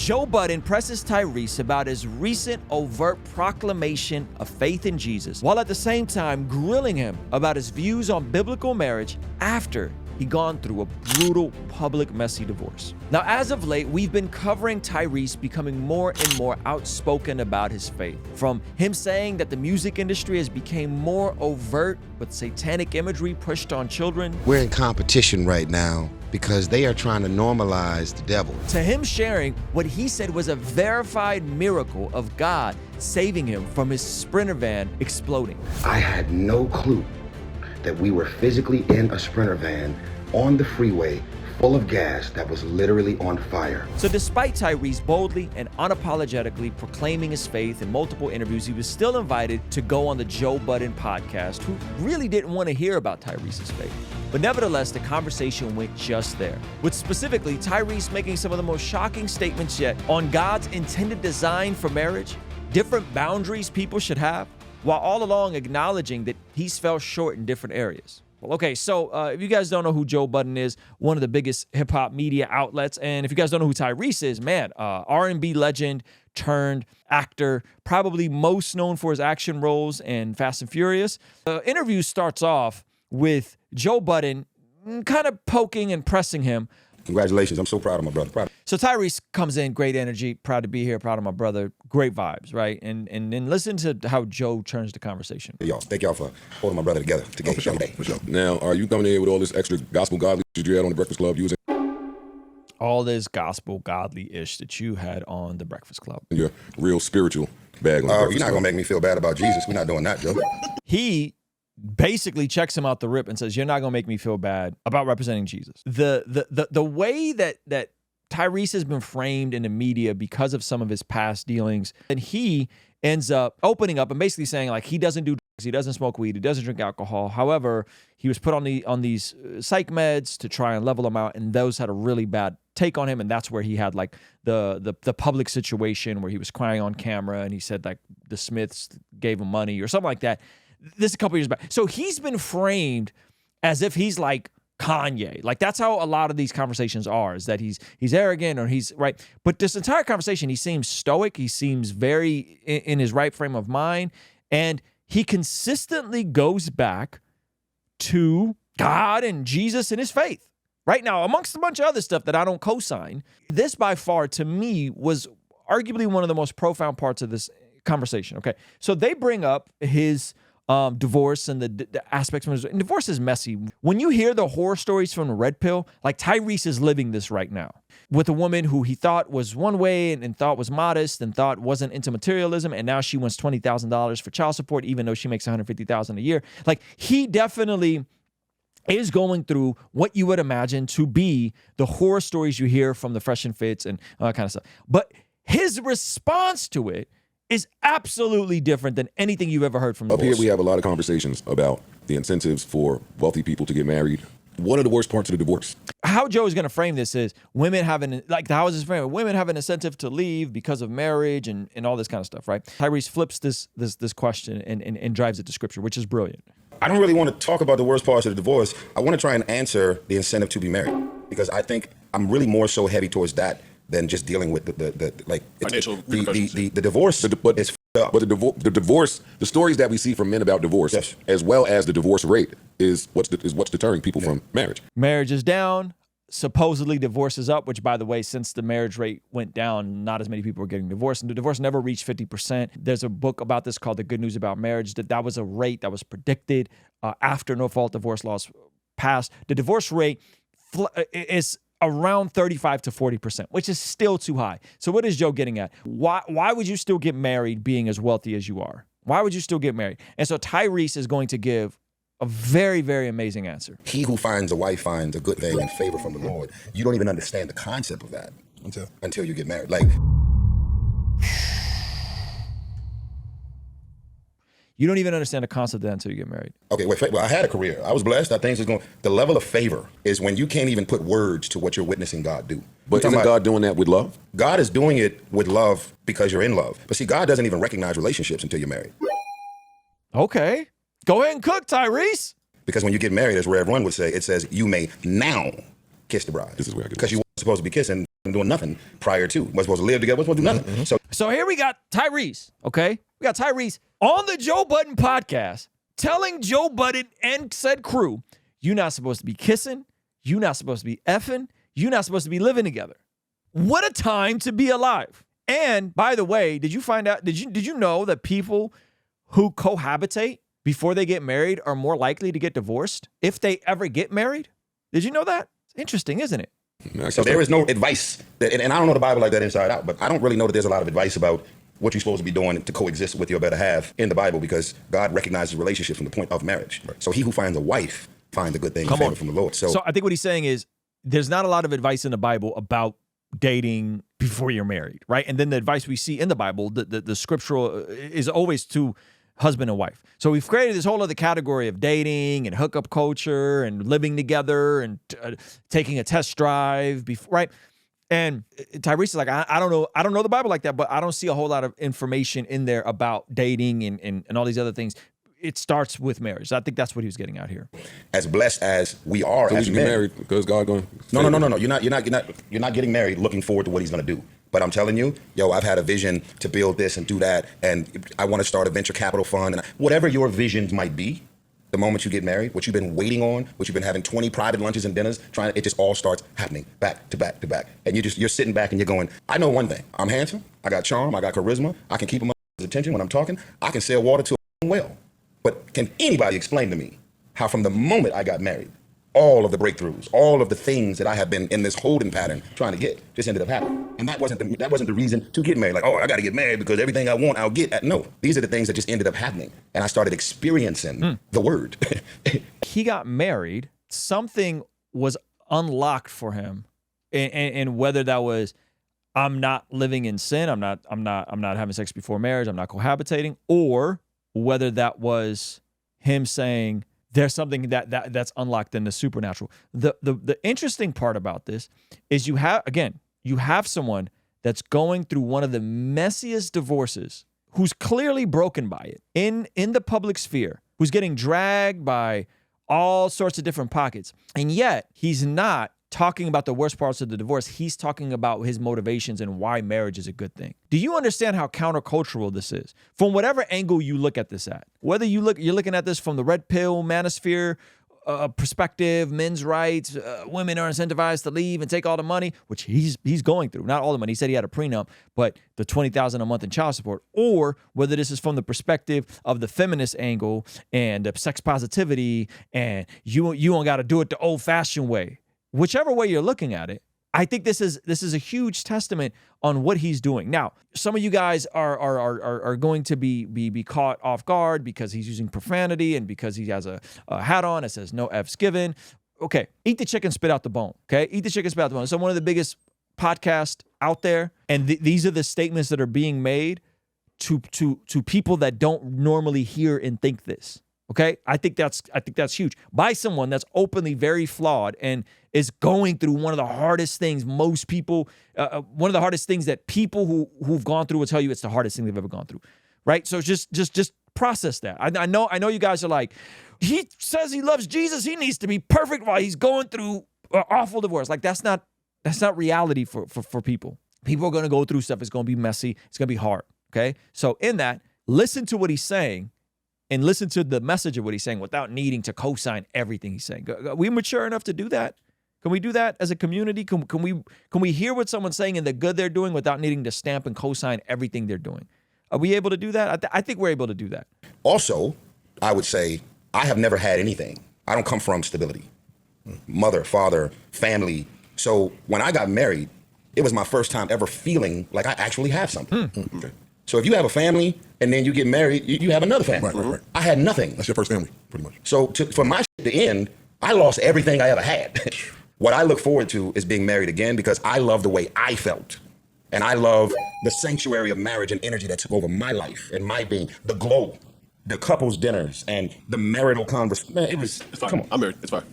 Joe Budden presses Tyrese about his recent overt proclamation of faith in Jesus, while at the same time grilling him about his views on biblical marriage after he'd gone through a brutal, public, messy divorce. Now, as of late, we've been covering Tyrese becoming more and more outspoken about his faith. From him saying that the music industry has become more overt with satanic imagery pushed on children. We're in competition right now because they are trying to normalize the devil. To him sharing what he said was a verified miracle of God saving him from his Sprinter van exploding. I had no clue that we were physically in a Sprinter van on the freeway full of gas that was literally on fire. So despite Tyrese boldly and unapologetically proclaiming his faith in multiple interviews, he was still invited to go on the Joe Budden podcast, who really didn't want to hear about Tyrese's faith. But nevertheless, the conversation went just there, with specifically Tyrese making some of the most shocking statements yet on God's intended design for marriage, different boundaries people should have, while all along acknowledging that he's fell short in different areas. Well, okay, so if you guys don't know who Joe Budden is, one of the biggest hip-hop media outlets, and if you guys don't know who Tyrese is, man, R&B legend turned actor, probably most known for his action roles in Fast and Furious. The interview starts off with Joe Budden kind of poking and pressing him. Congratulations, I'm so proud of my brother. So Tyrese comes in, great energy, proud to be here, proud of my brother, great vibes, right? And then listen to how Joe turns the conversation. Hey, y'all, thank y'all for holding my brother together For sure. Now, are you coming in with all this extra gospel godly shit you had on the Breakfast Club using all this gospel godly-ish that you had on the Breakfast Club? your real spiritual bag on the You're Breakfast not Club? gonna make me feel bad about Jesus. We're not doing that, Joe. He basically checks him out the rip and says, you're not going to make me feel bad about representing Jesus. The way that Tyrese has been framed in the media because of some of his past dealings, and he ends up opening up and basically saying, like, he doesn't do drugs, he doesn't smoke weed, he doesn't drink alcohol. However, he was put on these psych meds to try and level him out, and those had a really bad take on him, and that's where he had like the public situation where he was crying on camera, and he said like the Smiths gave him money or something like that. This is a couple years back. So he's been framed as if he's like Kanye. Like, that's how a lot of these conversations are, is that he's arrogant or he's right. But this entire conversation, he seems stoic. He seems very in his right frame of mind. And he consistently goes back to God and Jesus and his faith. Right now, amongst a bunch of other stuff that I don't co-sign, this by far to me was arguably one of the most profound parts of this conversation. Okay. So they bring up his divorce and the aspects of his, and divorce is messy. When you hear the horror stories from the Red Pill, like Tyrese is living this right now with a woman who he thought was one way and thought was modest and thought wasn't into materialism, and now she wants $20,000 for child support, even though she makes $150,000 a year. Like, he definitely is going through what you would imagine to be the horror stories you hear from the Fresh and Fits and all that kind of stuff. But his response to it is absolutely different than anything you've ever heard from Up divorce. here, we have a lot of conversations about the incentives for wealthy people to get married. What are the worst parts of the divorce? How Joe is going to frame this is women having, like, how is this framed? Women have an incentive to leave because of marriage and all this kind of stuff, right? Tyrese flips this question and drives it to scripture, which is brilliant. I don't really want to talk about the worst parts of the divorce. I want to try and answer the incentive to be married, because I think I'm really more so heavy towards that than just dealing with the Financial the repercussions. divorce is f***ed up. But the divorce, the stories that we see from men about divorce, Yes. as well as the divorce rate, is what's deterring people from marriage. Marriage is down. Supposedly divorce is up, which, by the way, since the marriage rate went down, not as many people are getting divorced. And the divorce never reached 50%. There's a book about this called The Good News About Marriage, that was a rate that was predicted after no-fault divorce laws passed. The divorce rate is around 35 to 40%, which is still too high. So what is Joe getting at? Why would you still get married being as wealthy as you are? Why would you still get married? And so Tyrese is going to give a very, very amazing answer. He who finds a wife finds a good thing and favor from the Lord. You don't even understand the concept of that until you get married. Like, You don't even understand the concept of that until you get married. okay, wait, well, I had a career. I was blessed. I think it's going. The level of favor is when you can't even put words to what you're witnessing God do. But isn't God doing that with love? God is doing it with love because you're in love. But see, God doesn't even recognize relationships until you're married. Okay. Go ahead and cook, Tyrese. Because when you get married, as Rev Run would say, it says you may now kiss the bride. This is where I get because you weren't supposed to be kissing doing nothing prior to. We're supposed to live together. We're supposed to do nothing. So here we got Tyrese, okay? We got Tyrese on the Joe Budden podcast telling Joe Budden and said crew, you're not supposed to be kissing. You're not supposed to be effing. You're not supposed to be living together. What a time to be alive. And by the way, did you know that people who cohabitate before they get married are more likely to get divorced if they ever get married? Did you know that? It's interesting, isn't it? So there is no advice, and I don't know the Bible like that inside out, but I don't really know that there's a lot of advice about what you're supposed to be doing to coexist with your better half in the Bible, because God recognizes relationships from the point of marriage. Right. So he who finds a wife finds a good thing and favor from the Lord. So I think what he's saying is there's not a lot of advice in the Bible about dating before you're married, right? And then the advice we see in the Bible, the scriptural, is always to husband and wife. So we've created this whole other category of dating and hookup culture and living together and taking a test drive, right? And Tyrese is like, I don't know the Bible like that, but I don't see a whole lot of information in there about dating and all these other things. It starts with marriage. So I think that's what he was getting out here. As blessed as we are, So as we men, get married because God going. No. You're not getting married looking forward to what he's going to do. But I'm telling you, I've had a vision to build this and do that, and I want to start a venture capital fund, and whatever your visions might be. The moment you get married, what you've been waiting on, what you've been having 20 private lunches and dinners, it just all starts happening back to back to back. And you're sitting back and you're going, I know one thing. I'm handsome. I got charm. I got charisma. I can keep him attention when I'm talking. I can sell water to a well. But can anybody explain to me how from the moment I got married, all of the breakthroughs, all of the things that I have been in this holding pattern trying to get just ended up happening? And that wasn't the reason to get married. Like, I got to get married because everything I want, I'll get. No, these are the things that just ended up happening. And I started experiencing the word. He got married. Something was unlocked for him. And whether that was, I'm not living in sin, I'm not having sex before marriage, I'm not cohabitating, or whether that was him saying, there's something that's unlocked in the supernatural. The interesting part about this is you have someone that's going through one of the messiest divorces, who's clearly broken by it in the public sphere, who's getting dragged by all sorts of different pockets. And yet he's not talking about the worst parts of the divorce. He's talking about his motivations and why marriage is a good thing. Do you understand how countercultural this is? From whatever angle you look at this at, whether you're looking at this from the red pill manosphere perspective, men's rights, women are incentivized to leave and take all the money, which he's going through. Not all the money. He said he had a prenup, but the $20,000 a month in child support, or whether this is from the perspective of the feminist angle and the sex positivity, and you don't got to do it the old-fashioned way. Whichever way you're looking at it, I think this is a huge testament on what he's doing. Now, some of you guys are going to be caught off guard because he's using profanity and because he has a hat on that says no F's given. Okay, eat the chicken, spit out the bone. Okay, eat the chicken, spit out the bone. So one of the biggest podcasts out there, and these are the statements that are being made to people that don't normally hear and think this. Okay, I think that's huge by someone that's openly very flawed and is going through one of the hardest things most people, one of the hardest things that people who've gone through will tell you it's the hardest thing they've ever gone through, right? So just process that. I know you guys are like, he says he loves Jesus, he needs to be perfect while he's going through an awful divorce. Like that's not reality for people. People are going to go through stuff. It's going to be messy. It's going to be hard. Okay, so in that, listen to what he's saying. And listen to the message of what he's saying without needing to co-sign everything he's saying. Are we mature enough to do that? Can we do that as a community? Can we hear what someone's saying and the good they're doing without needing to stamp and co-sign everything they're doing? Are we able to do that? I think we're able to do that. Also, I would say I have never had anything. I don't come from stability. Mother, father, family. So when I got married, it was my first time ever feeling like I actually have something. Okay. So if you have a family and then you get married, you have another family. Right. I had nothing. That's your first family, pretty much. So for my shit to end, I lost everything I ever had. What I look forward to is being married again because I love the way I felt. And I love the sanctuary of marriage and energy that took over my life and my being, the glow, the couples dinners and the marital conversation. Man, it's fine. Come on. I'm married. It's fine.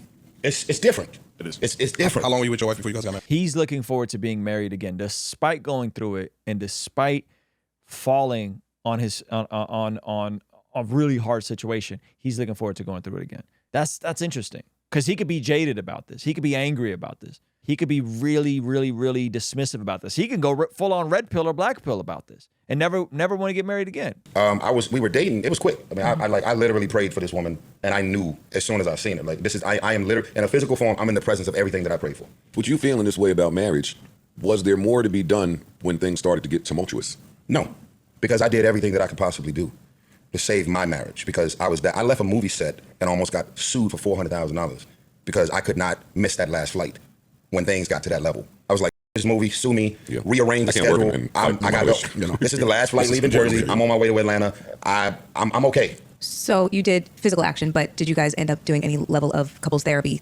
It's different. It is. It's different. How long were you with your wife before you guys got married? He's looking forward to being married again, despite going through it and despite falling on a really hard situation. He's looking forward to going through it again. That's interesting because he could be jaded about this. He could be angry about this. he could be really, really, really dismissive about this. He can go full on red pill or black pill about this and never want to get married again. We were dating. It was quick. I mean, I literally prayed for this woman, and I knew as soon as I seen it, like, I am literally in a physical form. I'm in the presence of everything that I prayed for. Would you feel in this way about marriage? Was there more to be done when things started to get tumultuous? No, because I did everything that I could possibly do to save my marriage. Because I left a movie set and almost got sued for $400,000 because I could not miss that last flight when things got to that level. I was like, this movie, sue me, rearrange the schedule. I gotta go. This is the last flight leaving Jersey. I'm on my way to Atlanta. I'm okay. So you did physical action, but did you guys end up doing any level of couples therapy?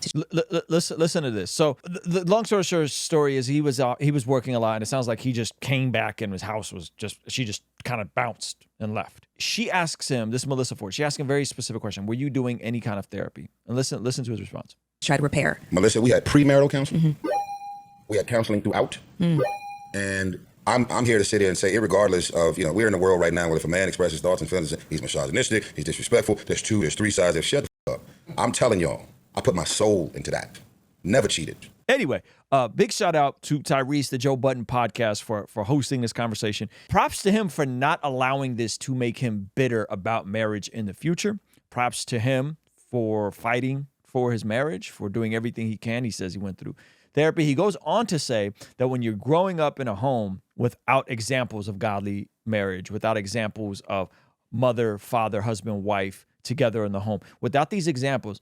Listen to this. So the long story is he was working a lot, and it sounds like he just came back and his house was she just kind of bounced and left. She asks him, this is Melissa Ford, she asked him a very specific question. Were you doing any kind of therapy? And listen to his response. Try to repair. Melissa, we had premarital counseling. We had counseling throughout. And I'm here to sit here and say, irregardless of, we're in a world right now where if a man expresses thoughts and feelings, he's misogynistic, he's disrespectful, there's 2, there's 3 sides, shut the fuck up. I'm telling y'all, I put my soul into that. Never cheated. Anyway, big shout out to Tyrese, the Joe Budden podcast, for hosting this conversation. Props to him for not allowing this to make him bitter about marriage in the future. Props to him for fighting for his marriage, for doing everything he can. He says he went through therapy. He goes on to say that when you're growing up in a home without examples of godly marriage, without examples of mother, father, husband, wife together in the home, without these examples,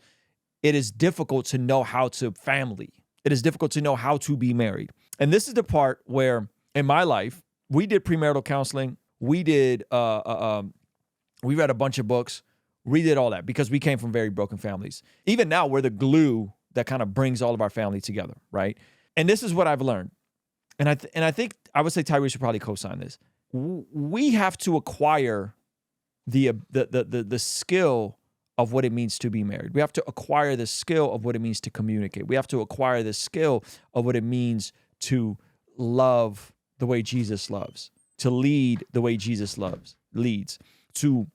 it is difficult to know how to family. It is difficult to know how to be married. And this is the part where in my life, we did premarital counseling. We did, we read a bunch of books. We did all that because we came from very broken families. Even now, we're the glue that kind of brings all of our family together, right? And this is what I've learned. And I think I would say Tyrese should probably co-sign this. We have to acquire the skill of what it means to be married. We have to acquire the skill of what it means to communicate. We have to acquire the skill of what it means to love the way Jesus loves, to lead the way Jesus leads, to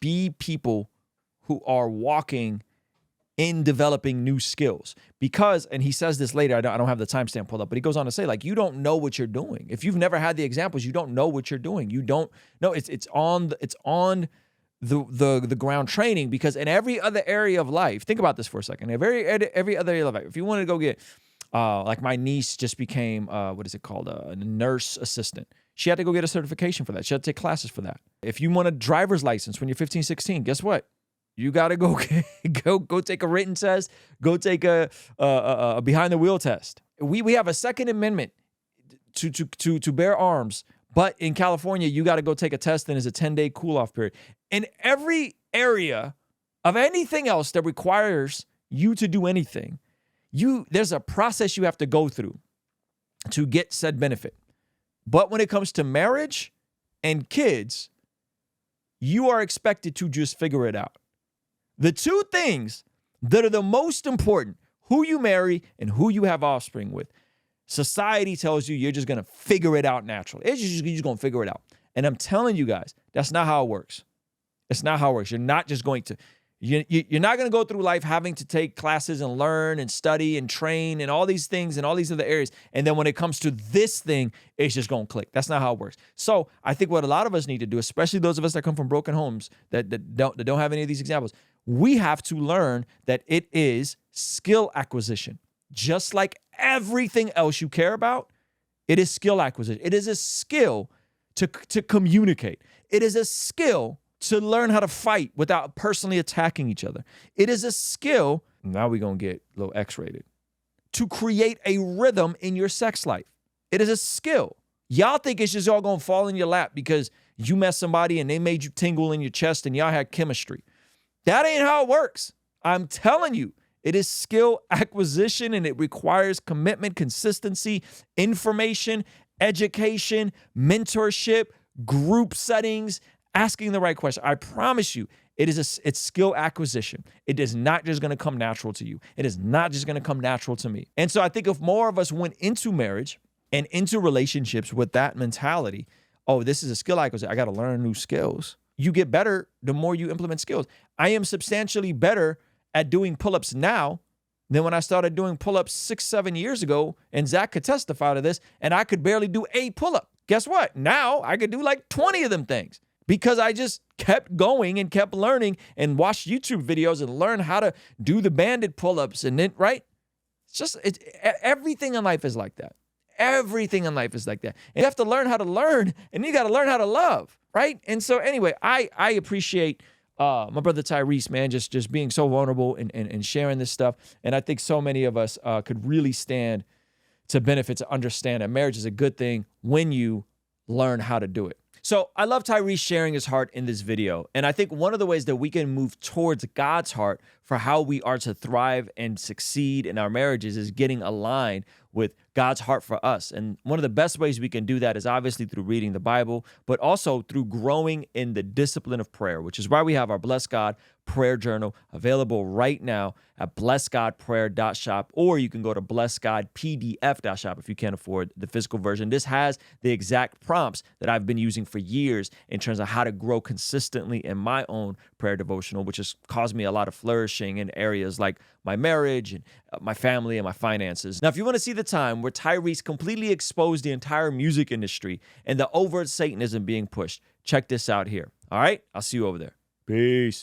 be people who are walking in developing new skills. Because, and he says this later, I don't have the timestamp pulled up, but he goes on to say, like, you don't know what you're doing. If you've never had the examples, you don't know what you're doing. You don't know. It's on the ground training, because in every other area of life, think about this for a second. Every other area of life, if you wanted to go get, like my niece just became, what is it called? A nurse assistant. She had to go get a certification for that. She had to take classes for that. If you want a driver's license when you're 15, 16, guess what? You got to go take a written test, go take a behind the wheel test. We have a Second Amendment to bear arms, but in California, you got to go take a test, and it's a 10-day cool-off period. In every area of anything else that requires you to do anything, there's a process you have to go through to get said benefit. But when it comes to marriage and kids, you are expected to just figure it out. The two things that are the most important, who you marry and who you have offspring with, society tells you you're just going to figure it out naturally. You're just going to figure it out. And I'm telling you guys, that's not how it works. It's not how it works. You're not just going to, you're not going to go through life having to take classes and learn and study and train and all these things and all these other areas. And then when it comes to this thing, it's just going to click. That's not how it works. So I think what a lot of us need to do, especially those of us that come from broken homes that don't have any of these examples, we have to learn that it is skill acquisition. Just like everything else you care about, it is skill acquisition. It is a skill to communicate. It is a skill to learn how to fight without personally attacking each other. It is a skill, now we're going to get a little X-rated, to create a rhythm in your sex life. It is a skill. Y'all think it's just all going to fall in your lap because you met somebody and they made you tingle in your chest and y'all had chemistry. That ain't how it works. I'm telling you, it is skill acquisition, and it requires commitment, consistency, information, education, mentorship, group settings, asking the right question. I promise you, it's skill acquisition. It is not just going to come natural to you. It is not just going to come natural to me. And so I think if more of us went into marriage and into relationships with that mentality, oh, this is a skill acquisition. I got to learn new skills. You get better the more you implement skills. I am substantially better at doing pull-ups now than when I started doing pull-ups 6-7 years ago, and Zach could testify to this, and I could barely do a pull-up. Guess what? Now I could do like 20 of them things because I just kept going and kept learning and watched YouTube videos and learned how to do the banded pull-ups. And then, right? Everything in life is like that. Everything in life is like that. And you have to learn how to learn, and you got to learn how to love, right? And so anyway, I appreciate my brother Tyrese, man, just being so vulnerable and sharing this stuff. And I think so many of us could really stand to benefit, to understand that marriage is a good thing when you learn how to do it. So I love Tyrese sharing his heart in this video. And I think one of the ways that we can move towards God's heart for how we are to thrive and succeed in our marriages is getting aligned with God's heart for us. And one of the best ways we can do that is obviously through reading the Bible, but also through growing in the discipline of prayer, which is why we have our Bless God prayer journal available right now at blessgodprayer.shop, or you can go to blessgodpdf.shop if you can't afford the physical version. This has the exact prompts that I've been using for years in terms of how to grow consistently in my own prayer devotional, which has caused me a lot of flourishing in areas like my marriage and my family and my finances. Now, if you want to see the time where Tyrese completely exposed the entire music industry and the overt Satanism being pushed, check this out here. All right? I'll see you over there. Peace.